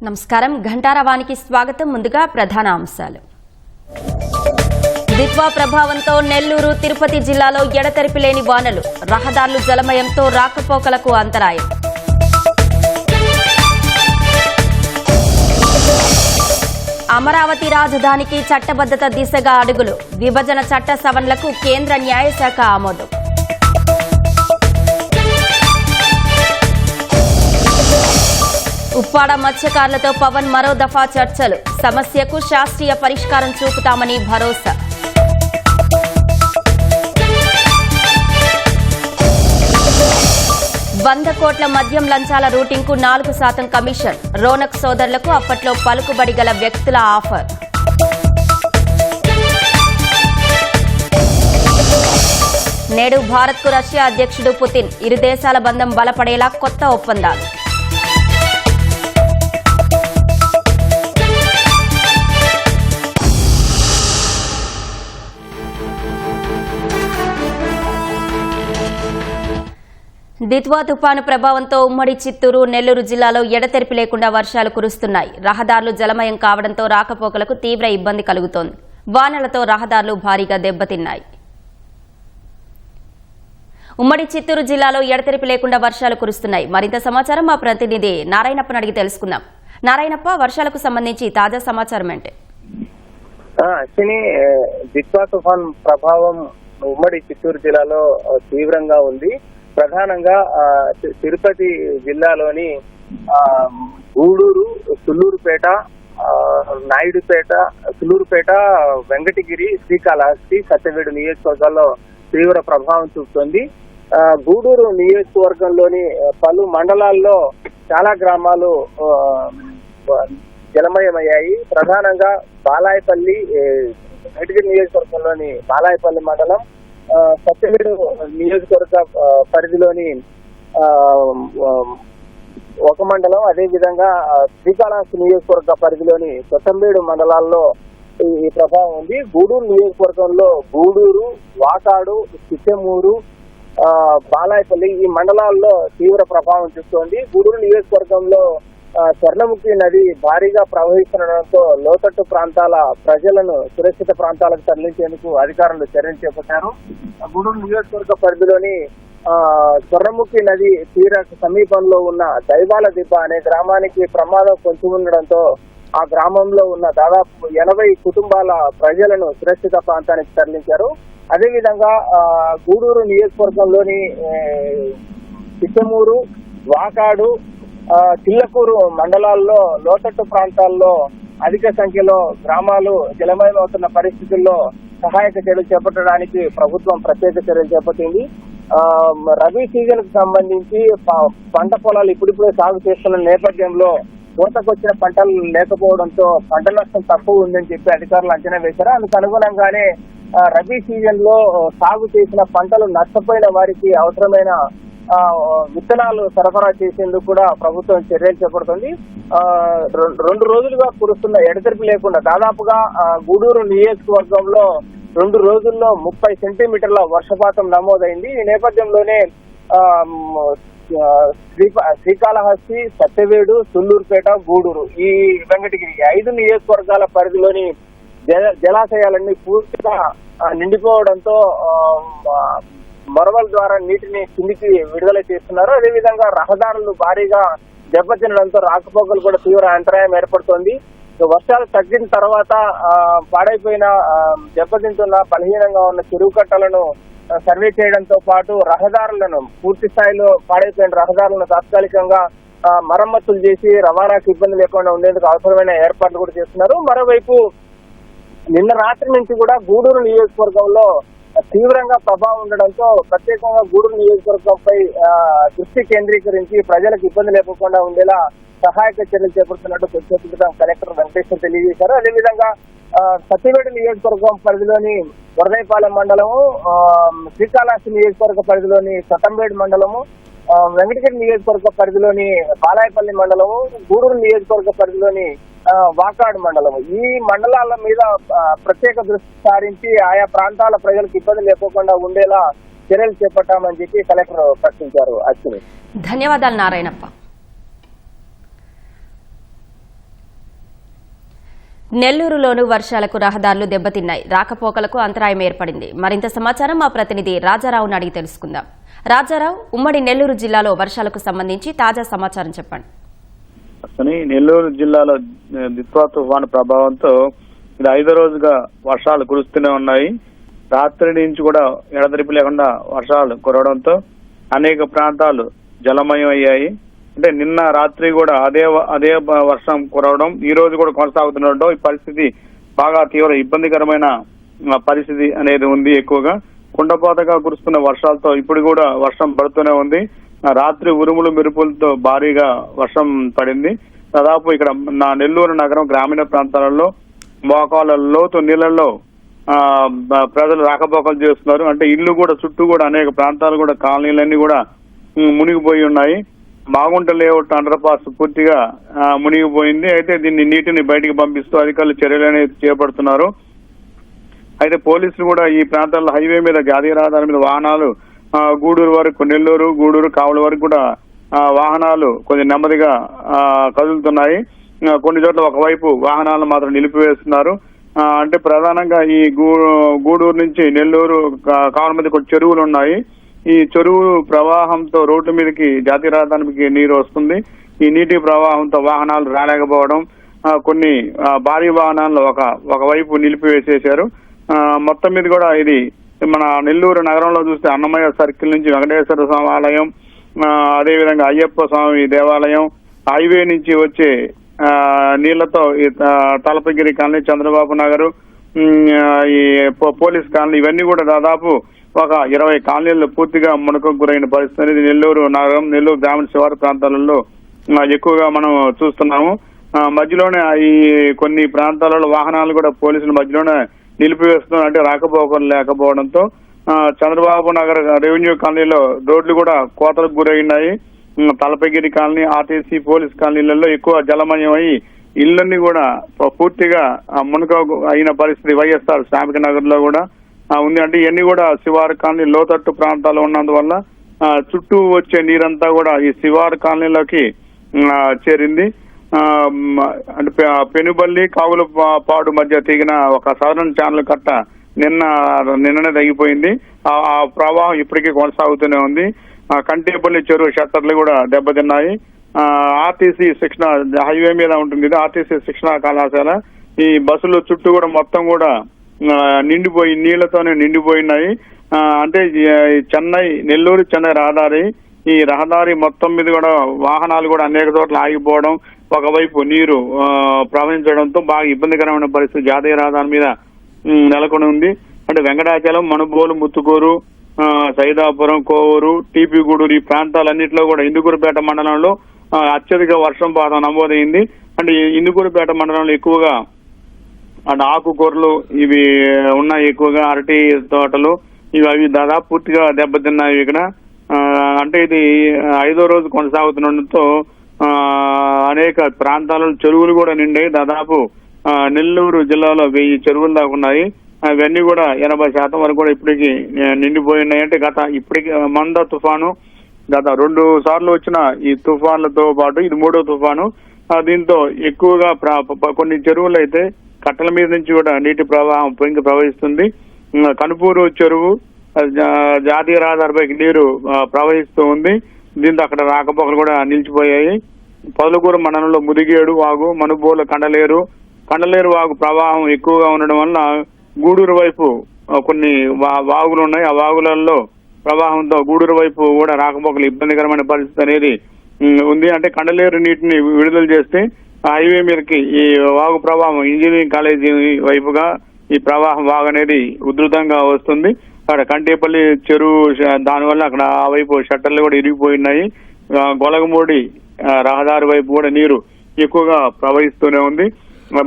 నమస్కారం ఘంటారవానికి స్వాగతం. ముందుగా ప్రధాన అంశాలు. దిత్వా ప్రభావంతో నెల్లూరు, తిరుపతి జిల్లాలో ఎడతెరిపి లేని వానలు, రహదారులు జలమయంతో రాకపోకలకు అంతరాయం. అమరావతి రాజధానికి చట్టబద్ధత దిశగా అడుగులు, విభజన చట్ట సవరణలకు కేంద్ర న్యాయశాఖ ఆమోదం. ఉప్పాడ మత్స్యకారులతో పవన్ మరో దఫా చర్చలు, సమస్యకు శాస్త్రీయ పరిష్కారం చూపుతామని భరోసా. ₹100 కోట్ల మద్యం లంచాల రూటింగ్కు 4% కమిషన్, రోనక్ సోదరులకు అప్పట్లో పలుకుబడి గల వ్యక్తుల ఆఫర్. నేడు భారత్కు రష్యా అధ్యక్షుడు పుతిన్, ఇరు దేశాల బంధం బలపడేలా కొత్త ఒప్పందాలు. దిత్వా తుపాను ప్రభావంతో ఉమ్మడి చిత్తూరు, నెల్లూరు జిల్లాలో ఎడతెరిపి లేకుండా వర్షాలు కురుస్తున్నాయి. రహదారులు జలమయం కావడంతో రాకపోకలకు తీవ్ర ఇబ్బంది కలుగుతోంది. వానలతో రహదారులు భారీగా దెబ్బతిన్నాయి. ఉమ్మడి చిత్తూరు జిల్లాలో ఎడతెరిపి లేకుండా వర్షాలు కురుస్తున్నాయి. మరింత సమాచారం మా ప్రతినిధి నారాయణప్పను అడిగి తెలుసుకుందాం. నారాయణప్ప, వర్షాలకు సంబంధించి తాజా సమాచారం ఏంటి? దిత్వా తుఫాన్ ప్రభావం ఉమ్మడి చిత్తూరు జిల్లాలో తీవ్రంగా ఉంది. ప్రధానంగా తిరుపతి జిల్లాలోని గూడూరు, సుల్లూరుపేట, నాయుడుపేట, సుల్లూరుపేట, వెంకటగిరి, శ్రీకాళహస్తి, సత్యవేడు నియోజకవర్గాల్లో తీవ్ర ప్రభావం చూపుతోంది. గూడూరు నియోజకవర్గంలోని పలు మండలాల్లో చాలా గ్రామాలు జలమయమయ్యాయి. ప్రధానంగా బాలాయపల్లి, వెంకటగిరి నియోజకవర్గంలోని బాలాయపల్లి మండలం, సత్యవేడు నియోజకవర్గ పరిధిలోని ఒక మండలం, అదేవిధంగా శ్రీకాళహస్తి నియోజకవర్గ పరిధిలోని సొట్టంబేడు మండలాల్లో ఈ ప్రభావం ఉంది. గూడూరు నియోజకవర్గంలో గూడూరు, వాకాడు, చిట్టెమూరు, బాలాయపల్లి ఈ మండలాల్లో తీవ్ర ప్రభావం చూస్తోంది. గూడూరు నియోజకవర్గంలో స్వర్ణముఖి నది భారీగా ప్రవహిస్తుండటంతో లోతట్టు ప్రాంతాల ప్రజలను సురక్షిత ప్రాంతాలకు తరలించేందుకు అధికారులు చర్యలు చేపట్టారు. గూడూరు నియోజకవర్గ పరిధిలోని స్వర్ణముఖి నది తీర సమీపంలో ఉన్న దైవాల దిబ్బ అనే గ్రామానికి ప్రమాదం పొంచి ఉండడంతో ఆ గ్రామంలో ఉన్న దాదాపు 80 కుటుంబాల ప్రజలను సురక్షిత ప్రాంతానికి తరలించారు. అదేవిధంగా గూడూరు నియోజకవర్గంలోని చిట్టమూరు, వాకాడు, చిల్లకూరు మండలాల్లో లోతట్టు ప్రాంతాల్లో అధిక సంఖ్యలో గ్రామాలు జలమయమవుతున్న పరిస్థితుల్లో సహాయక చర్యలు చేపట్టడానికి ప్రభుత్వం ప్రత్యేక చర్యలు చేపట్టింది. రబీ సీజన్ కు సంబంధించి పంట పొలాలు ఇప్పుడిప్పుడే సాగు చేస్తున్న నేపథ్యంలో కోతకొచ్చిన పంటలు లేకపోవడంతో పంట నష్టం తక్కువ ఉందని చెప్పి అధికారులు అంచనా వేశారు. అందుకు అనుగుణంగానే రబీ సీజన్ లో సాగు చేసిన పంటలు నష్టపోయిన వారికి అవసరమైన విత్తనాలు సరఫరా చేసేందుకు కూడా ప్రభుత్వం చర్యలు చేపడుతుంది. 2 రోజులుగా కురుస్తున్న ఎడతెరిపి లేకుండా దాదాపుగా గూడూరు నియోజకవర్గంలో 2 రోజుల్లో 30 సెంటీమీటర్ల వర్షపాతం నమోదైంది. ఈ నేపథ్యంలోనే శ్రీకాళహస్తి, సత్యవేడు, సుల్లూరుపేట, గూడూరు, ఈ వెంకటగిరి 5 నియోజకవర్గాల పరిధిలోని జలాశయాలన్నీ పూర్తిగా నిండిపోవడంతో మొరవల ద్వారా నీటిని కిందికి విడుదల చేస్తున్నారు. అదేవిధంగా రహదారులు భారీగా దెబ్బతినడంతో రాకపోకలు కూడా తీవ్ర అంతరాయం ఏర్పడుతోంది. వర్షాలు తగ్గిన తర్వాత పాడైపోయిన, దెబ్బతింటున్న, బలహీనంగా ఉన్న చెరువు కట్టలను సర్వే చేయడంతో పాటు రహదారులను పూర్తి స్థాయిలో పాడైపోయిన రహదారులను తాత్కాలికంగా మరమ్మతులు చేసి రవాణాకు ఇబ్బంది లేకుండా ఉండేందుకు అవసరమైన ఏర్పాట్లు కూడా చేస్తున్నారు. మరోవైపు నిన్న రాత్రి నుంచి కూడా గూడూరు నియోజకవర్గంలో తీవ్రంగా ప్రభావం ఉండడంతో ప్రత్యేకంగా గూడూరు నియోజకవర్గంపై దృష్టి కేంద్రీకరించి ప్రజలకు ఇబ్బంది లేకుండా ఉండేలా సహాయక చర్యలు చేపడుతున్నట్టు కొద్దిసేపు కలెక్టర్ వెంకటేశ్వర్ తెలియజేశారు. అదేవిధంగా సత్యవేడు నియోజకవర్గం పరిధిలోని వరదైపాలెం మండలము, శ్రీకాళహస్తి నియోజకవర్గ పరిధిలోని సతంబేడు మండలము, వెంకటగిరి నియోజకవర్గ పరిధిలోని బాలాయపల్లి మండలము, గూడూరు నియోజకవర్గ పరిధిలోని వాకాడు మండలము, ఈ మండలాల మీద ప్రత్యేక దృష్టి సారించి ఆయా ప్రాంతాల ప్రజలకు ఇబ్బంది లేకుండా ఉండేలా చర్యలు చేపట్టామని చెప్పి కలెక్టర్ ప్రకటించారు. అశ్విని, ధన్యవాదాలు నారాయణప్ప. నెల్లూరులోనూ వర్షాలకు రహదారులు దెబ్బతిన్నాయి. రాకపోకలకు అంతరాయం ఏర్పడింది. మరింత సమాచారం మా ప్రతినిధి రాజారావును అడిగి తెలుసుకుందాం. రాజారావు, ఉమ్మడి నెల్లూరు జిల్లాలో వర్షాలకు సంబంధించి తాజా సమాచారం చెప్పండి. నెల్లూరు జిల్లాలో దిత్వా తుఫాను ప్రభావంతో ఇది 5వ రోజుగా వర్షాలు కురుస్తూనే ఉన్నాయి. రాత్రి నుంచి కూడా ఎడతెరిపి లేకుండా వర్షాలు కురవడంతో అనేక ప్రాంతాలు జలమయం అయ్యాయి. అంటే నిన్న రాత్రి కూడా అదే వర్షం కురవడం ఈ రోజు కూడా కొనసాగుతుండటంతో ఈ పరిస్థితి బాగా తీవ్ర ఇబ్బందికరమైన పరిస్థితి అనేది ఉంది. ఎక్కువగా కుండపోతగా కురుస్తున్న వర్షాలతో ఇప్పుడు కూడా వర్షం పడుతూనే ఉంది. రాత్రి ఉరుములు మెరుపులతో భారీగా వర్షం పడింది. దాదాపు ఇక్కడ నెల్లూరు నగరం గ్రామీణ ప్రాంతాలలో మోకాళ్ళ లోతు నీళ్లలో ప్రజలు రాకపోకలు చేస్తున్నారు. అంటే ఇల్లు కూడా చుట్టూ కూడా అనేక ప్రాంతాలు కూడా కాలనీలన్నీ కూడా మునిగిపోయి ఉన్నాయి. మాగుంట లేఅవుట్ అండర్ పాస్ పూర్తిగా మునిగిపోయింది. అయితే దీన్ని నీటిని బయటికి పంపిస్తూ అధికారులు చర్యలు అనేది చేపడుతున్నారు. అయితే పోలీసులు కూడా ఈ ప్రాంతాల్లో హైవే మీద జాతీయ రహదారి మీద వాహనాలు గూడూరు వరకు, నెల్లూరు గూడూరు కావలి వరకు కూడా వాహనాలు కొంచెం నెమ్మదిగా కదులుతున్నాయి. కొన్ని చోట్ల ఒకవైపు వాహనాలను మాత్రం నిలిపివేస్తున్నారు. అంటే ప్రధానంగా ఈ గూడూరు నుంచి నెల్లూరు కావలి మధ్య కొన్ని చెరువులు ఉన్నాయి. ఈ చెరువు ప్రవాహంతో రోడ్డు మీదకి జాతీయ రహదారికి నీరు వస్తుంది. ఈ నీటి ప్రవాహంతో వాహనాలు రాలేకపోవడం, కొన్ని భారీ వాహనాలను ఒకవైపు నిలిపివేసేశారు. మొత్తం మీద కూడా ఇది మన నెల్లూరు నగరంలో చూస్తే అన్నమయ్య సర్కిల్ నుంచి వెంకటేశ్వర స్వామి ఆలయం, అదేవిధంగా అయ్యప్ప స్వామి దేవాలయం, హైవే నుంచి వచ్చే నీళ్లతో తలపగిరి కాలనీ, చంద్రబాబు నగర్, ఈ పోలీస్ కాలనీ ఇవన్నీ కూడా దాదాపు ఒక 20 కాలనీల్లో పూర్తిగా మునకకు గురైన పరిస్థితి అనేది నెల్లూరు నగరం, నెల్లూరు గ్రామీణ శివారు ప్రాంతాలలో ఎక్కువగా మనం చూస్తున్నాము. మధ్యలోనే ఈ కొన్ని ప్రాంతాలలో వాహనాలు కూడా పోలీసుల మధ్యలోనే నిలిపివేస్తున్నారు. అంటే రాకపోకలు లేకపోవడంతో చంద్రబాబు నగర్ రెవెన్యూ కాలనీలో రోడ్లు కూడా కోతలకు గురైనాయి. తలపగిరి కాలనీ, ఆర్టీసీ పోలీస్ కాలనీలలో ఎక్కువ జలమయం అయి ఇళ్లన్నీ కూడా పూర్తిగా మునక అయిన పరిస్థితి వైఎస్ఆర్ శ్రామిక నగర్ లో కూడా ఉంది. అంటే ఇవన్నీ కూడా శివారు కాలనీ లోతట్టు ప్రాంతాలు ఉన్నందువల్ల చుట్టూ వచ్చే నీరంతా కూడా ఈ శివారు కాలనీలోకి చేరింది. అంటే పెనుబల్లి కావుల పాడు మధ్య తెగిన ఒక సదరన్ ఛానల్ కట్ట నిన్ననే తగ్గిపోయింది. ఆ ప్రవాహం ఇప్పటికీ కొనసాగుతూనే ఉంది. కంటేపల్లి చెరువు షట్టర్లు కూడా దెబ్బతిన్నాయి. ఆర్టీసీ శిక్షణ హైవే మీద ఉంటుంది ఇది ఆర్టీసీ శిక్షణ కళాశాల. ఈ బస్సులు చుట్టూ కూడా మొత్తం కూడా నిండిపోయి నీళ్లతోనే నిండిపోయినాయి. అంటే చెన్నై నెల్లూరు చెన్నై రహదారి, ఈ రహదారి మొత్తం మీద కూడా వాహనాలు కూడా అనేక చోట్ల ఆగిపోవడం, ఒకవైపు నీరు ప్రవహించడంతో బాగా ఇబ్బందికరమైన పరిస్థితి జాతీయ రహదారి మీద నెలకొని ఉంది. అంటే వెంకటాచలం, మనుబోలు, ముత్తుకూరు, సైదాపురం, కోవూరు, టీపీ గూడూరు ఈ ప్రాంతాలన్నింటిలో కూడా ఇందుకూరుపేట మండలంలో అత్యధిక వర్షపాతం నమోదైంది. అంటే ఇందుకూరుపేట మండలంలో ఎక్కువగా అంటే ఆకుకూరలు ఇవి ఉన్నాయి, ఎక్కువగా అరటి తోటలు అవి దాదాపు పూర్తిగా దెబ్బతిన్నాయి ఇక్కడ. అంటే ఇది 5వ రోజు కొనసాగుతుండటంతో అనేక ప్రాంతాలలో చెరువులు కూడా నిండాయి. దాదాపు నెల్లూరు జిల్లాలో 1000 చెరువులు దాకా ఉన్నాయి. అవన్నీ కూడా 80% వరకు కూడా ఇప్పటికి నిండిపోయి ఉన్నాయి. అంటే ఇప్పటికి మంద తుఫాను గత 2 సార్లు వచ్చిన ఈ తుఫాన్లతో పాటు ఇది 3వ తుఫాను. దీంతో ఎక్కువగా కొన్ని చెరువులు అయితే కట్టల మీద నుంచి కూడా నీటి ప్రవాహం పొంగి ప్రవహిస్తుంది. కనుపూరు చెరువు జాతీయ రహదారిపైకి నీరు ప్రవహిస్తూ ఉంది. దీంతో అక్కడ రాకపోకలు కూడా నిలిచిపోయాయి. పొదలకూరు మండలంలో ముదిగేడు వాగు, మనుబోలు, కండలేరు వాగు ప్రవాహం ఎక్కువగా ఉండడం వల్ల గూడూరు వైపు కొన్ని వాగులు ఉన్నాయి. ఆ వాగులలో ప్రవాహంతో గూడూరు వైపు కూడా రాకపోకలు ఇబ్బందికరమైన పరిస్థితి అనేది ఉంది. అంటే కండలేరు నీటిని విడుదల చేస్తే హైవే మీదకి ఈ వాగు ప్రవాహం ఇంజనీరింగ్ కాలేజీ వైపుగా ఈ ప్రవాహం వాగు అనేది ఉధృతంగా వస్తుంది. అక్కడ కంటేపల్లి చెరువు దానివల్ల అక్కడ ఆ వైపు షట్టర్లు కూడా ఇరిగిపోయినాయి. గొలగమూడి రహదారి వైపు కూడా నీరు ఎక్కువగా ప్రవహిస్తూనే ఉంది.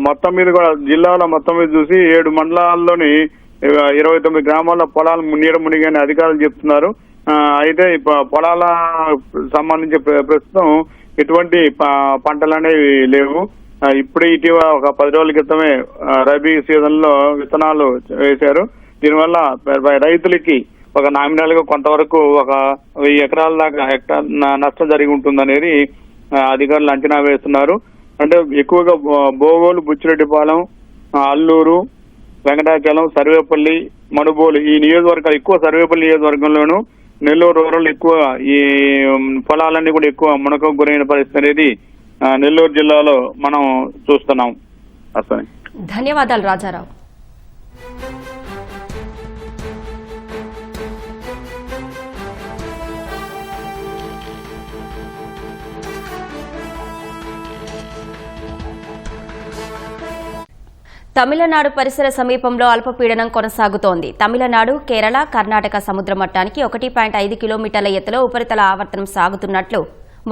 మొత్తం మీద కూడా జిల్లాలో మొత్తం మీద చూసి 7 మండలాల్లోని 29 గ్రామాల్లో పొలాలు నీడ మునిగాయని అధికారులు చెప్తున్నారు. అయితే పొలాల సంబంధించి ప్రస్తుతం ఎటువంటి పంటలు అనేవి లేవు. ఇప్పుడే ఇటీవల ఒక 10 రోజుల క్రితమే రబీ సీజన్ లో విత్తనాలు వేశారు. దీనివల్ల రైతులకి ఒక నామినల్ గా కొంతవరకు ఒక 1000 ఎకరాల దాకా నష్టం జరిగి ఉంటుందనేది అధికారులు అంచనా వేస్తున్నారు. అంటే ఎక్కువగా బోగోలు, బుచ్చిరెడ్డిపాలెం, అల్లూరు, వెంకటాచలం, సర్వేపల్లి, మనుబోలు ఈ నియోజకవర్గాలు ఎక్కువ. సర్వేపల్లి నియోజకవర్గంలోను నెల్లూరు రూరల్ ఎక్కువ ఈ పొలాలన్నీ కూడా ఎక్కువ మునకకు గురైన పరిస్థితి అనేది నెల్లూరు జిల్లాలో మనం చూస్తున్నాం. అసలు ధన్యవాదాలు రాజారావు. తమిళనాడు పరిసర సమీపంలో అల్పపీడనం కొనసాగుతోంది. తమిళనాడు, కేరళ, కర్ణాటక సముద్ర మట్టానికి 1.5 కిలోమీటర్ల ఎత్తులో ఉపరితల ఆవర్తనం సాగుతున్నట్లు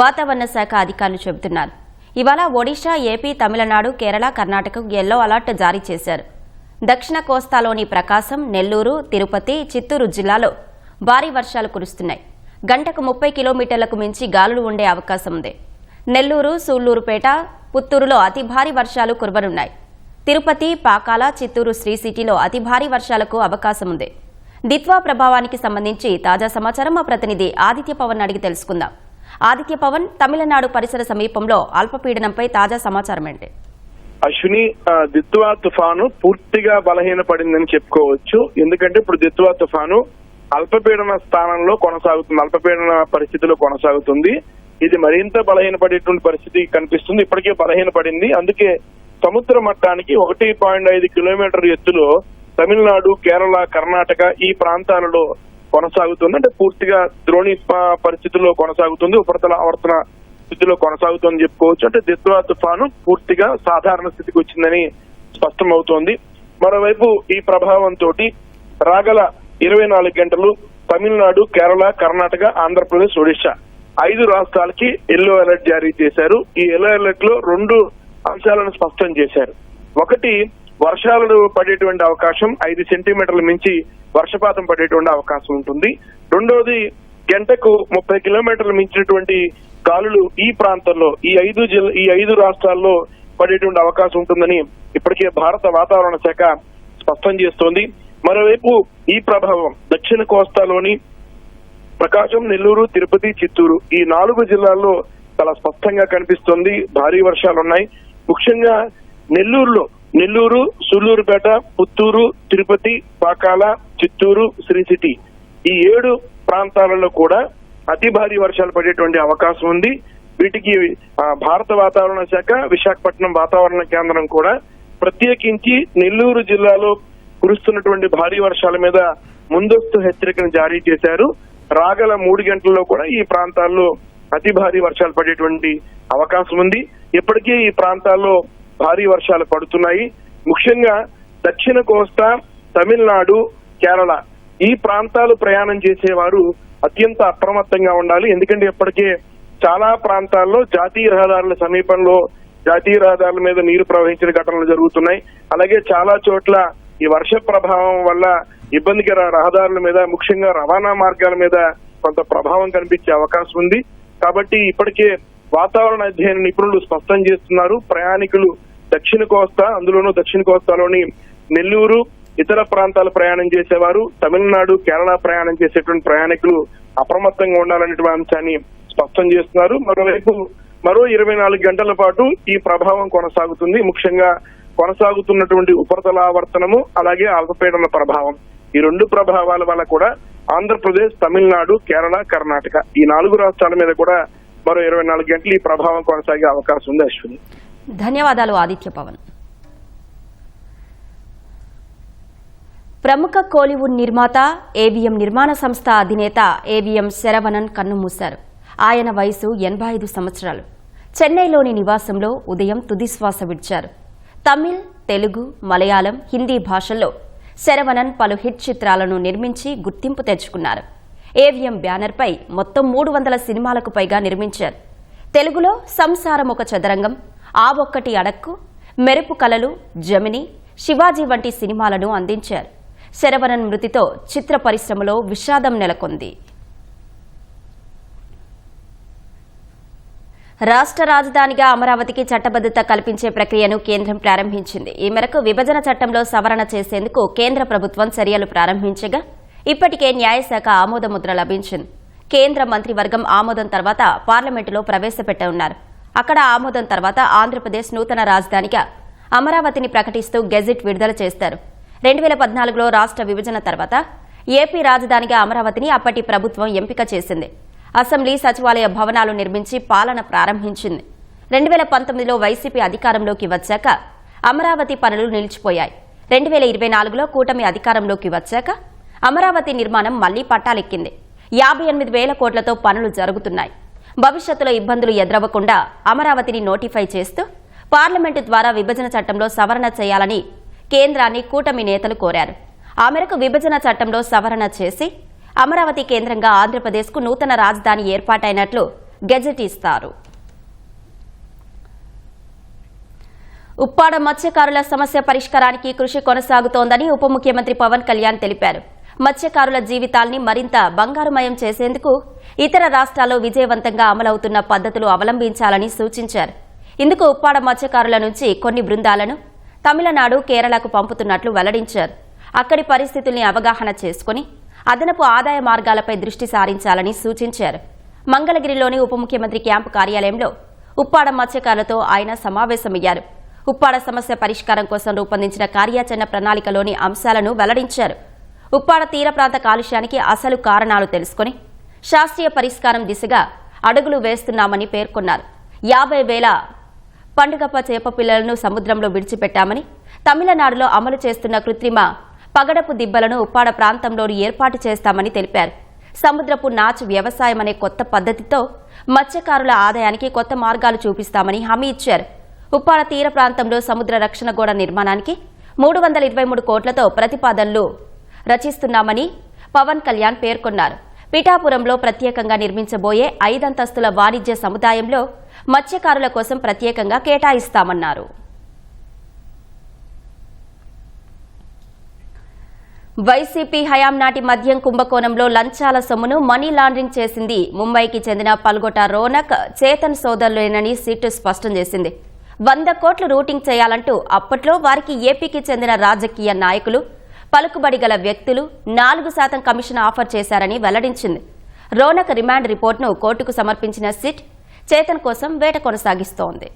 వాతావరణ శాఖ అధికారులు చెబుతున్నారు. ఇవాళ ఒడిషా, ఏపీ, తమిళనాడు, కేరళ, కర్ణాటకకు యెల్లో అలర్ట్ జారీ చేశారు. దక్షిణ కోస్తాలోని ప్రకాశం, నెల్లూరు, తిరుపతి, చిత్తూరు జిల్లాలో భారీ వర్షాలు కురుస్తున్నాయి. గంటకు 30 కిలోమీటర్లకు మించి గాలులు ఉండే అవకాశం ఉంది. నెల్లూరు, సూళ్లూరుపేట, పుత్తూరులో అతి భారీ వర్షాలు కురవనున్నాయి. తిరుపతి, పాకాల, చిత్తూరు, శ్రీ సిటీలో అతి భారీ వర్షాలకు అవకాశం ఉంది. దిత్వా ప్రభావానికి సంబంధించి తాజా సమాచారం మా ప్రతినిధి ఆదిత్య పవన్ అడిగి తెలుసుకుందాం. ఆదిత్య పవన్, తమిళనాడు పరిసర సమీపంలో అల్పపీడనంపై తాజా సమాచారం ఏంటి? అశ్విని, దిత్వా తుఫాను పూర్తిగా బలహీనపడిందని చెప్పుకోవచ్చు. ఎందుకంటే ఇప్పుడు దిత్వా తుఫాను అల్పపీడన స్థానంలో కొనసాగుతుంది, అల్పపీడన పరిస్థితిలో కొనసాగుతుంది. ఇది మరింత బలహీనపడేటువంటి పరిస్థితి కనిపిస్తుంది. ఇప్పటికే బలహీనపడింది. అందుకే సముద్ర మట్టానికి 1.5 కిలోమీటర్ ఎత్తులో తమిళనాడు, కేరళ, కర్ణాటక ఈ ప్రాంతాలలో కొనసాగుతుంది. అంటే పూర్తిగా ద్రోణి పరిస్థితుల్లో కొనసాగుతుంది, ఉపరితల ఆవర్తన స్థితిలో కొనసాగుతుందని చెప్పుకోవచ్చు. అంటే దిత్వా తుఫాను పూర్తిగా సాధారణ స్థితికి వచ్చిందని స్పష్టమవుతోంది. మరోవైపు ఈ ప్రభావంతో రాగల 24 గంటలు తమిళనాడు, కేరళ, కర్ణాటక, ఆంధ్రప్రదేశ్, ఒడిశా 5 రాష్ట్రాలకి ఎల్లో అలర్ట్ జారీ చేశారు. ఈ ఎల్లో అలర్ట్ లో 2 అంశాలను స్పష్టం చేశారు. ఒకటి, వర్షాలు పడేటువంటి అవకాశం 5 సెంటీమీటర్ల మించి వర్షపాతం పడేటువంటి అవకాశం ఉంటుంది. రెండోది, గంటకు 30 కిలోమీటర్లు మించినటువంటి గాలులు ఈ ప్రాంతంలో ఈ 5 రాష్ట్రాల్లో పడేటువంటి అవకాశం ఉంటుందని ఇప్పటికే భారత వాతావరణ శాఖ స్పష్టం చేస్తోంది. మరోవైపు ఈ ప్రభావం దక్షిణ కోస్తాలోని ప్రకాశం, నెల్లూరు, తిరుపతి, చిత్తూరు ఈ 4 జిల్లాల్లో చాలా స్పష్టంగా కనిపిస్తోంది. భారీ వర్షాలున్నాయి. ముఖ్యంగా నెల్లూరు, సూళ్లూరుపేట, పుత్తూరు, తిరుపతి, పాకాల, చిత్తూరు, శ్రీ సిటీ ఈ 7 ప్రాంతాలలో కూడా అతి భారీ వర్షాలు పడేటువంటి అవకాశం ఉంది. వీటికి భారత వాతావరణ శాఖ, విశాఖపట్నం వాతావరణ కేంద్రం కూడా ప్రత్యేకించి నెల్లూరు జిల్లాలో కురుస్తున్నటువంటి భారీ వర్షాల మీద ముందస్తు హెచ్చరికను జారీ చేశారు. రాగల 3 గంటల్లో కూడా ఈ ప్రాంతాల్లో అతి భారీ వర్షాలు పడేటువంటి అవకాశం ఉంది. ఇప్పటికే ఈ ప్రాంతాల్లో భారీ వర్షాలు పడుతున్నాయి. ముఖ్యంగా దక్షిణ కోస్తా, తమిళనాడు, కేరళ ఈ ప్రాంతాలు ప్రయాణం చేసేవారు అత్యంత అప్రమత్తంగా ఉండాలి. ఎందుకంటే ఇప్పటికే చాలా ప్రాంతాల్లో జాతీయ రహదారుల సమీపంలో జాతీయ రహదారుల మీద నీరు ప్రవహించిన ఘటనలు జరుగుతున్నాయి. అలాగే చాలా చోట్ల ఈ వర్ష ప్రభావం వల్ల ఇబ్బందికర రహదారుల మీద, ముఖ్యంగా రవాణా మార్గాల మీద కొంత ప్రభావం కనిపించే అవకాశం ఉంది. కాబట్టి ఇప్పటికే వాతావరణ అధ్యయన నిపుణులు స్పష్టం చేస్తున్నారు, ప్రయాణికులు దక్షిణ కోస్తా, అందులోనూ దక్షిణ కోస్తాలోని నెల్లూరు, ఇతర ప్రాంతాలు ప్రయాణం చేసేవారు, తమిళనాడు, కేరళ ప్రయాణం చేసేటువంటి ప్రయాణికులు అప్రమత్తంగా ఉండాలనేటువంటి అంశాన్ని స్పష్టం చేస్తున్నారు. మరోవైపు మరో 24 గంటల పాటు ఈ ప్రభావం కొనసాగుతుంది. ముఖ్యంగా కొనసాగుతున్నటువంటి ఉపరితల ఆవర్తనము, అలాగే అల్పపీడన ప్రభావం ఈ 2 ప్రభావాల వల్ల కూడా ఆంధ్రప్రదేశ్, తమిళనాడు, కేరళ, కర్ణాటక ఈ 4 రాష్ట్రాల మీద కూడా మరో 24 గంటలు ఈ ప్రభావం కొనసాగే అవకాశం ఉంది. అశ్విని, ధన్యవాదాలు ఆదిత్య పవన్. ప్రముఖ కోలీవుడ్ నిర్మాత, ఏవిఎం నిర్మాణ సంస్థ అధినేత ఏవిఎం శరవణన్ కన్నుమూశారు. ఆయన వయసు 85 సంవత్సరాలు. చెన్నైలోని నివాసంలో ఉదయం తుదిశ్వాస విడిచారు. తమిళ్, తెలుగు, మలయాళం, హిందీ భాషల్లో శరవణన్ పలు హిట్ చిత్రాలను నిర్మించి గుర్తింపు తెచ్చుకున్నారు. ఏవిఎం బ్యానర్పై మొత్తం 300 సినిమాలకు పైగా నిర్మించారు. తెలుగులో సంసారం ఒక చదరంగం, ఆ ఒక్కటి అడక్కు, మెరుపు కలలు, జమిని, శివాజీ వంటి సినిమాలను అందించారు. శరవణన్ మృతితో చిత్ర పరిశ్రమలో విషాదం నెలకొంది. రాష్ట్ర రాజధానిగా అమరావతికి చట్టబద్దత కల్పించే ప్రక్రియను కేంద్రం ప్రారంభించింది. ఈ మేరకు విభజన చట్టంలో సవరణ చేసేందుకు కేంద్ర ప్రభుత్వం చర్యలు ప్రారంభించగా ఇప్పటికే న్యాయశాఖ ఆమోదముద్ర లభించింది. కేంద్ర మంత్రివర్గం ఆమోదం తర్వాత పార్లమెంటులో ప్రవేశపెట్టనున్నారు. అక్కడ ఆమోదం తర్వాత ఆంధ్రప్రదేశ్ నూతన రాజధానిగా అమరావతిని ప్రకటిస్తూ గెజిట్ విడుదల చేస్తారు. 2014లో రాష్ట్ర విభజన తర్వాత ఏపీ రాజధానిగా అమరావతిని అప్పటి ప్రభుత్వం ఎంపిక చేసింది. అసెంబ్లీ సచివాలయ భవనాలు నిర్మించి పాలన ప్రారంభించింది. 2019లో వైసీపీ అధికారంలోకి వచ్చాక అమరావతి పనులు నిలిచిపోయాయి. 2024లో కూటమి అధికారంలోకి వచ్చాక అమరావతి నిర్మాణం మళ్లీ పట్టాలెక్కింది. 58,000 కోట్లతో పనులు జరుగుతున్నాయి. భవిష్యత్తులో ఇబ్బందులు ఎదురవ్వకుండా అమరావతిని నోటిఫై చేస్తూ పార్లమెంటు ద్వారా విభజన చట్టంలో సవరణ చేయాలని కేంద్రాన్ని కూటమి నేతలు కోరారు. ఆ మేరకు విభజన చట్టంలో సవరణ చేసి అమరావతి కేంద్రంగా ఆంధ్రప్రదేశ్కు నూతన రాజధాని ఏర్పాటైనట్లు గెజెట్ ఇస్తారు. ఉప్పాడ మత్స్యకారుల సమస్య పరిష్కారానికి కృషి కొనసాగుతోందని ఉప ముఖ్యమంత్రి పవన్ కళ్యాణ్ తెలిపారు. మత్స్యకారుల జీవితాల్ని మరింత బంగారుమయం చేసేందుకు ఇతర రాష్ట్రాల్లో విజయవంతంగా అమలవుతున్న పద్ధతులు అవలంబించాలని సూచించారు. ఇందుకు ఉప్పాడ మత్స్యకారుల నుంచి కొన్ని బృందాలను తమిళనాడు, కేరళకు పంపుతున్నట్లు వెల్లడించారు. అక్కడి పరిస్థితుల్ని అవగాహన చేసుకుని అదనపు ఆదాయ మార్గాలపై దృష్టి సారించాలని సూచించారు. మంగళగిరిలోని ఉప ముఖ్యమంత్రి క్యాంపు కార్యాలయంలో ఉప్పాడ మత్స్యకారులతో ఆయన సమావేశమయ్యారు. ఉప్పాడ సమస్య పరిష్కారం కోసం రూపొందించిన కార్యాచరణ ప్రణాళికలోని అంశాలను వెల్లడించారు. ఉప్పాడ తీర ప్రాంత కాలుష్యానికి అసలు కారణాలు తెలుసుకుని శాస్త్రీయ పరిష్కారం దిశగా అడుగులు వేస్తున్నామని పేర్కొన్నారు. 50,000 పండుగప్ప చేప పిల్లలను సముద్రంలో విడిచిపెట్టామని, తమిళనాడులో అమలు చేస్తున్న కృత్రిమ పగడపు దిబ్బలను ఉప్పాడ ప్రాంతంలో ఏర్పాటు చేస్తామని తెలిపారు. సముద్రపు నాచు వ్యవసాయం అనే కొత్త పద్ధతితో మత్స్యకారుల ఆదాయానికి కొత్త మార్గాలు చూపిస్తామని హామీ ఇచ్చారు. ఉప్పాడ తీర ప్రాంతంలో సముద్ర రక్షణ గోడ నిర్మాణానికి 323 కోట్లతో ప్రతిపాదనలు రచిస్తున్నామని పవన్ కళ్యాణ్ పేర్కొన్నారు. పిఠాపురంలో ప్రత్యేకంగా నిర్మించబోయే 5 అంతస్తుల వాణిజ్య సముదాయంలో మత్స్యకారుల కోసం ప్రత్యేకంగా కేటాయిస్తామన్నారు. వైసీపీ హయాం నాటి మద్యం కుంభకోణంలో లంచాల సొమ్మును మనీ లాండరింగ్ చేసింది ముంబైకి చెందిన పల్గొట రోనక్, చేతన్ సోదరులేనని సిట్ స్పష్టం చేసింది. 100 కోట్లు రూటింగ్ చేయాలంటూ అప్పట్లో వారికి ఏపీకి చెందిన రాజకీయ నాయకులు, పలుకుబడి గల వ్యక్తులు 4% కమిషన్ ఆఫర్ చేశారని వెల్లడించింది. రోనక్ రిమాండ్ రిపోర్టును కోర్టుకు సమర్పించిన సిట్ చేతన్ కోసం వేట కొనసాగిస్తోంది.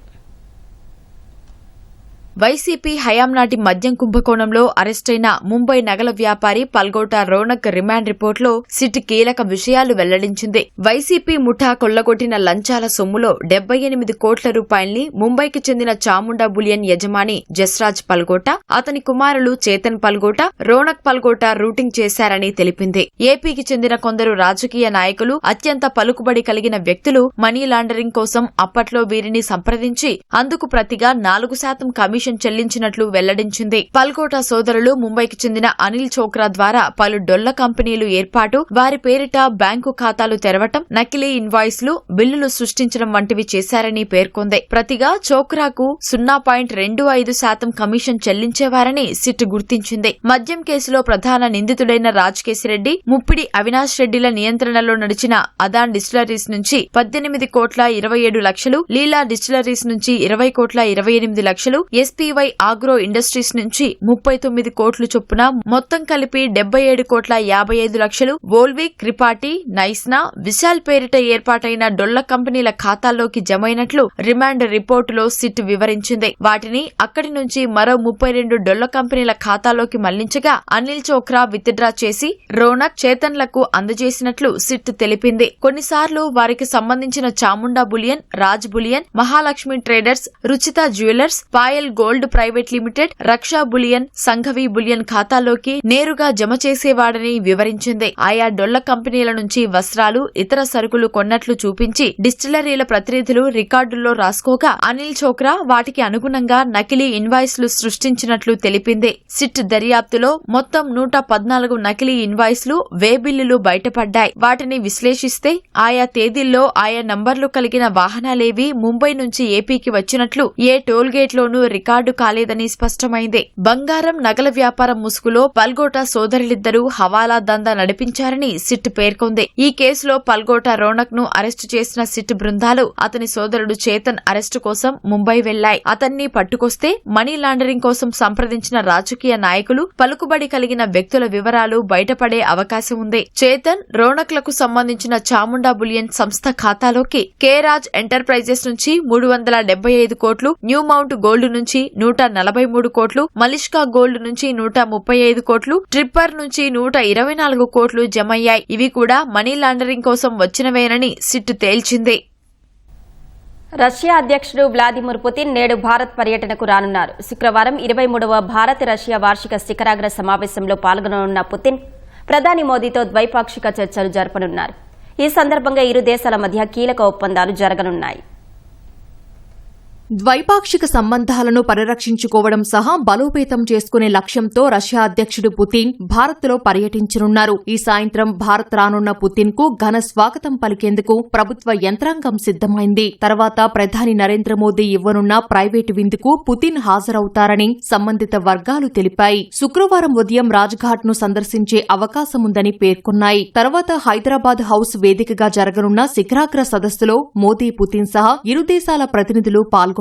వైసీపీ హయాం నాటి మద్యం కుంభకోణంలో అరెస్టైన ముంబై నగల వ్యాపారి పల్గోట రోనక్ రిమాండ్ రిపోర్టులో సిట్ కీలక విషయాలు వెల్లడించింది. వైసీపీ ముఠా కొల్లగొట్టిన లంచాల సొమ్ములో 78 కోట్ల రూపాయల్ని ముంబైకి చెందిన చాముండా బులియన్ యజమాని జస్రాజ్ పల్గోట, అతని కుమారులు చేతన్ పల్గోట, రోనక్ పల్గోట రూటింగ్ చేశారని తెలిపింది. ఏపీకి చెందిన కొందరు రాజకీయ నాయకులు, అత్యంత పలుకుబడి కలిగిన వ్యక్తులు మనీ లాండరింగ్ కోసం అప్పట్లో వీరిని సంప్రదించి అందుకు ప్రతిగా 4% కమిషన్ చెల్లించినట్లు వెల్లడించింది. పల్గోట సోదరులు ముంబైకి చెందిన అనిల్ చోక్రా ద్వారా పలు డొల్ల కంపెనీలు ఏర్పాటు, వారి పేరిట బ్యాంకు ఖాతాలు తెరవటం, నకిలీ ఇన్వాయిస్లు, బిల్లులు సృష్టించడం వంటివి చేశారని పేర్కొంది. ప్రతిగా చోక్రాకు 0.25% కమిషన్ చెల్లించేవారని సిట్ గుర్తించింది. మద్యం కేసులో ప్రధాన నిందితుడైన రాజ్కేశిరెడ్డి, ముప్పిడి అవినాష్ రెడ్డిల నియంత్రణలో నడిచిన అదాన్ డిస్టిలరీస్ నుంచి 18 కోట్ల 27 లక్షలు, లీలా డిస్టిలరీస్ నుంచి 20 కోట్ల 28 లక్షలు, ఎస్పీవై ఆగ్రో ఇండస్ట్రీస్ నుంచి 39 కోట్లు చొప్పున మొత్తం కలిపి 77 కోట్ల 55 లక్షలు వోల్విక్, క్రిపాటి, నైస్నా, విశాల్ పేరిట ఏర్పాటైన డొల్ల కంపెనీల ఖాతాల్లోకి జమైనట్లు రిమాండ్ రిపోర్టులో సిట్ వివరించింది. వాటిని అక్కడి నుంచి మరో 32 డొల్ల కంపెనీల ఖాతాలోకి మళ్లించగా అనిల్ చోక్రా విత్డ్రా చేసి రోనక్, చేతన్లకు అందజేసినట్లు సిట్ తెలిపింది. కొన్నిసార్లు వారికి సంబంధించిన Chamunda bullion, Raj bullion, Mahalakshmi traders, Ruchita jewellers, Payal gold private limited, Raksha bullion, Sanghvi bullion ఖాతాల్లోకి నేరుగా జమ చేసేవాడని వివరించింది. ఆయా డొల్ల కంపెనీల నుంచి వస్త్రాలు, ఇతర సరుకులు కొన్నట్లు చూపించి డిస్టిలరీల ప్రతినిధులు రికార్డుల్లో రాసుకోగా అనిల్ చోక్రా వాటికి అనుగుణంగా నకిలీ ఇన్వాయిస్లు సృష్టించినట్లు తెలిపింది. సిట్ దర్యాప్తులో మొత్తం 114 నకిలీ ఇన్వాయిస్లు, వే బిల్లులు బయటపడ్డాయి. వాటిని విశ్లేషిస్తే ఆయా తేదీల్లో ఆయా నంబర్లు కలిగిన వాహనాలేవీ ముంబై నుంచి ఏపీకి వచ్చినట్లు ఏ టోల్గేట్లోనూ రికార్డు రికార్డు కాలేదని స్పష్టమైంది. బంగారం, నగల వ్యాపారం ముసుగులో పల్గోట సోదరులిద్దరూ హవాలా దందా నడిపించారని సిట్ పేర్కొంది. ఈ కేసులో పల్గోట రోనక్ ను అరెస్టు చేసిన సిట్ బృందాలు అతని సోదరుడు చేతన్ అరెస్టు కోసం ముంబై వెళ్లాయి. అతన్ని పట్టుకొస్తే మనీ లాండరింగ్ కోసం సంప్రదించిన రాజకీయ నాయకులు, పలుకుబడి కలిగిన వ్యక్తుల వివరాలు బయటపడే అవకాశం ఉంది. చేతన్, రోనక్లకు సంబంధించిన చాముండా బులియన్ సంస్థ ఖాతాలోకి కేరాజ్ ఎంటర్ప్రైజెస్ నుంచి 375 కోట్లు, న్యూ మౌంట్ గోల్డ్ నుంచి 143 కోట్లు, మలిష్కా గోల్డ్ నుంచి 135 కోట్లు, ట్రిప్పర్ నుంచి 124 కోట్లు జమయ్యాయి. ఇవి కూడా మనీ లాండరింగ్ కోసం వచ్చినవేనని సిట్ తేల్చింది. రష్యా అధ్యక్షుడు వ్లాదిమిర్ పుతిన్ నేడు భారత్ పర్యటనకు రానున్నారు. శుక్రవారం 23వ భారత్ రష్యా వార్షిక శిఖరాగ్ర సమావేశంలో పాల్గొననున్న పుతిన్ ప్రధాని మోదీతో ద్వైపాక్షిక చర్చలు జరపనున్నారు. ఈ సందర్భంగా ఇరు దేశాల మధ్య కీలక ఒప్పందాలు జరగనున్నాయి. ద్వైపాక్షిక సంబంధాలను పరిరక్షించుకోవడం సహా బలోపేతం చేసుకునే లక్ష్యంతో రష్యా అధ్యక్షుడు పుతిన్ భారత్లో పర్యటించనున్నారు. ఈ సాయంత్రం భారత్ రానున్న పుతిన్ కు ఘన స్వాగతం పలికేందుకు ప్రభుత్వ యంత్రాంగం సిద్దమైంది. తర్వాత ప్రధాని నరేంద్ర మోదీ ఇవ్వనున్న ప్రైవేటు విందుకు పుతిన్ హాజరవుతారని సంబంధిత వర్గాలు తెలిపాయి. శుక్రవారం ఉదయం రాజ్ఘాట్ ను సందర్శించే అవకాశముందని పేర్కొన్నాయి. తర్వాత హైదరాబాద్ హౌస్ వేదికగా జరగనున్న శిఖరాగ్ర సదస్సులో మోదీ, పుతిన్ సహా ఇరు దేశాల ప్రతినిధులు పాల్గొంటారు.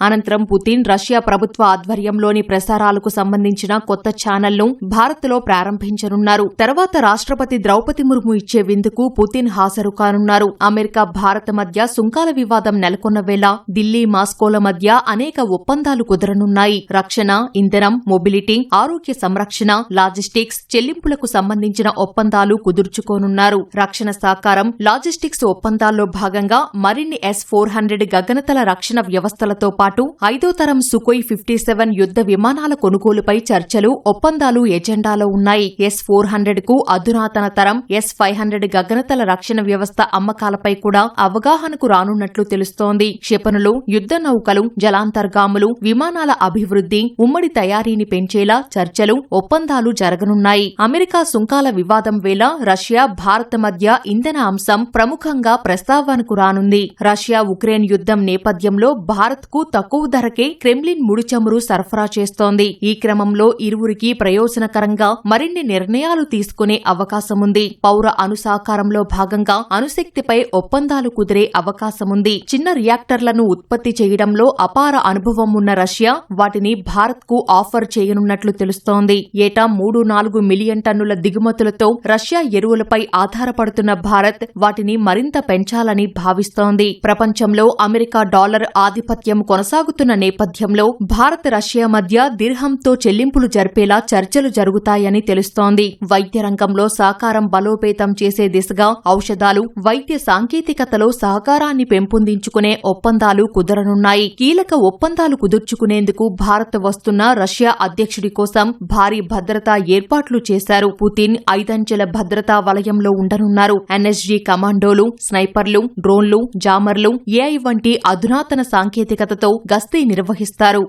అనంతరం పుతిన్ రష్యా ప్రభుత్వ ఆధ్వర్యంలోని ప్రసారాలకు సంబంధించిన కొత్త ఛానల్ను భారత్లో ప్రారంభించనున్నారు. తర్వాత రాష్ట్రపతి ద్రౌపది ముర్ము ఇచ్చే విందుకు పుతిన్ హాజరు కానున్నారు. అమెరికా, భారత్ మధ్య సుంకాల వివాదం నెలకొన్న వేళ ఢిల్లీ, మాస్కోల మధ్య అనేక ఒప్పందాలు కుదరనున్నాయి. రక్షణ, ఇంధనం, మొబిలిటీ, ఆరోగ్య సంరక్షణ, లాజిస్టిక్స్, చెల్లింపులకు సంబంధించిన ఒప్పందాలు కుదుర్చుకోనున్నారు. రక్షణ సహకారం, లాజిస్టిక్స్ ఒప్పందాల్లో భాగంగా మరిన్ని S-400 గగనతల రక్షణ వ్యవస్థలతో పాటు 5వ తరం సుఖోయ్ 57 యుద్ధ విమానాల కొనుగోలుపై చర్చలు, ఒప్పందాలు ఎజెండాలో ఉన్నాయి. S-400 కు అధునాతన తరం S-500 గగనతల రక్షణ వ్యవస్థ అమ్మకాలపై కూడా అవగాహనకు రానున్నట్లు తెలుస్తోంది. క్షిపణులు, యుద్ధ నౌకలు, జలాంతర్గాములు, విమానాల అభివృద్ధి, ఉమ్మడి తయారీని పెంచేలా చర్చలు, ఒప్పందాలు జరగనున్నాయి. అమెరికా సుంకాల వివాదం వేళ రష్యా, భారత్ మధ్య ఇంధన అంశం ప్రముఖంగా ప్రస్తావనకు రానుంది. రష్యా ఉక్రెయిన్ యుద్ధం నేపథ్యంలో భారత్ కు తక్కువ ధరకే క్రెమ్లిన్ ముడి చమురు సరఫరా చేస్తోంది. ఈ క్రమంలో ఇరువురికి ప్రయోజనకరంగా మరిన్ని నిర్ణయాలు తీసుకునే అవకాశముంది. పౌర అణుసహకారంలో భాగంగా అణుశక్తిపై ఒప్పందాలు కుదిరే అవకాశముంది. చిన్న రియాక్టర్లను ఉత్పత్తి చేయడంలో అపార అనుభవం ఉన్న రష్యా వాటిని భారత్ కు ఆఫర్ చేయనున్నట్లు తెలుస్తోంది. ఏటా 3-4 మిలియన్ టన్నుల దిగుమతులతో రష్యా ఎరువులపై ఆధారపడుతున్న భారత్ వాటిని మరింత పెంచాలని భావిస్తోంది. ప్రపంచంలో అమెరికా డాలర్ ఆధిపత్యం కొనసాగుతున్న నేపథ్యంలో భారత్, రష్యా మధ్య దిర్హంతో చెల్లింపులు జరిపేలా చర్చలు జరుగుతాయని తెలుస్తోంది. వైద్య రంగంలో సహకారం బలోపేతం చేసే దిశగా ఔషధాలు, వైద్య సాంకేతికతలో సహకారాన్ని పెంపొందించుకునే ఒప్పందాలు కుదరనున్నాయి. కీలక ఒప్పందాలు కుదుర్చుకునేందుకు భారత్ వస్తున్న రష్యా అధ్యక్షుడి కోసం భారీ భద్రతా ఏర్పాట్లు చేశారు. పుతిన్ 5 అంచెల భద్రతా వలయంలో ఉండనున్నారు. NSG కమాండోలు, స్నైపర్లు, డ్రోన్లు, జామర్లు, AI వంటి అధునాతన సాంకేతికతతో గస్తీ నిర్వహిస్తారు.